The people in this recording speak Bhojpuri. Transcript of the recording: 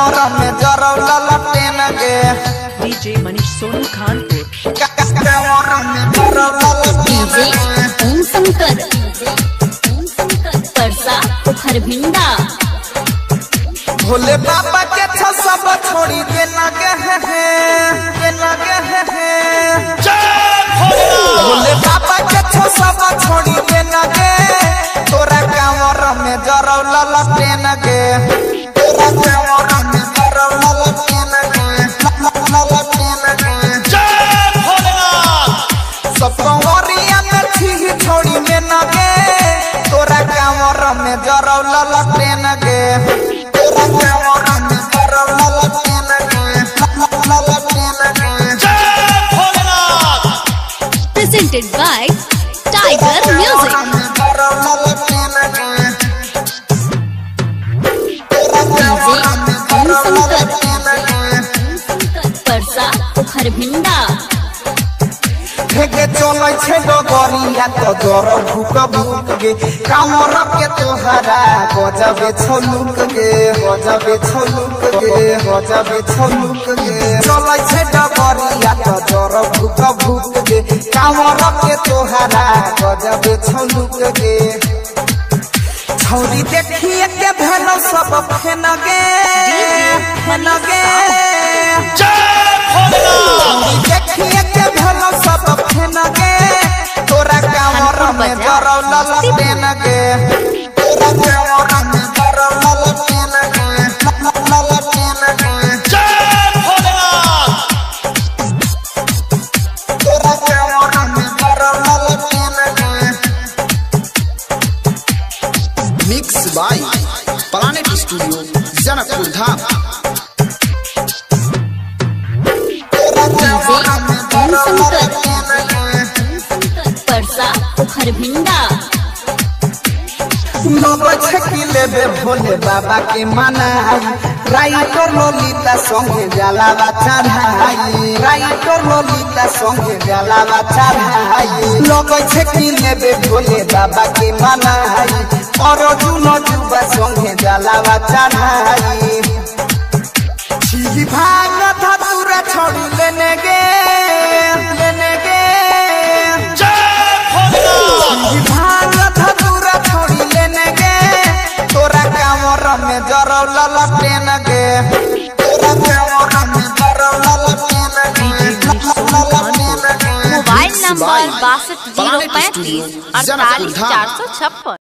कामर में जरौला लटेन गे डीजे मनीष सोनू खानपुर कामर में जरौला लटेन गे ओम शंकर परसा हरभिंडा भोले बाबा के सब छोड़ी देना गे देना गे भोले बाबा के सब छोड़ी देना गे तोरा कामर में जरौला लटेन गे तोरा कामर में जरौला लटेन गे लटेन गे सब कंवरिया में छी छोड़ी देना गे तोरा कामर में जरौला लटेन गे तोरा कामर में जरौला लटेन गे लटेन गे presented by Tiger Music परसा हरभिंडा ठेके चलै छे डगरिया तो जर भूक भूक गे कामर के तोहरा गजबे छलुक गे गजबे छलुक गे गजबे छलुक गे चलै छे डगरिया तो जर भूक भूक गे कामर के तोहरा गजबे छलुक गे छौरी देखिए के भेलो सब फेन गे फेन गे देखिए के भेलो सब फेन गे तोरा कामर में जरौला लटेन गे तोरा कामर में जरौला लटेन गे लटेन गे तोरा कामर में जरौला लटेन गे mix by planet studio Janakpur Dham Parsa Harbhinda लेबे भोले बाबा के मनाई राइटर ललिता संगे जलावा चढ़ाई राइटर ललिता संगे जलावा चढ़ाई लगै छै कि लेबे भोले बाबा के मनाई और जुनो जुबा संगे जलावा चढ़ाई छी भाग धतुरा छोड़ी लेने गे भाग धतुरा छोड़ी लेने गे तोरा कामर में जरौला लटेन गे तोरा कामर में जरौला लटेन गे लटेन गे मोबाइल नंबर 62 035 48 456।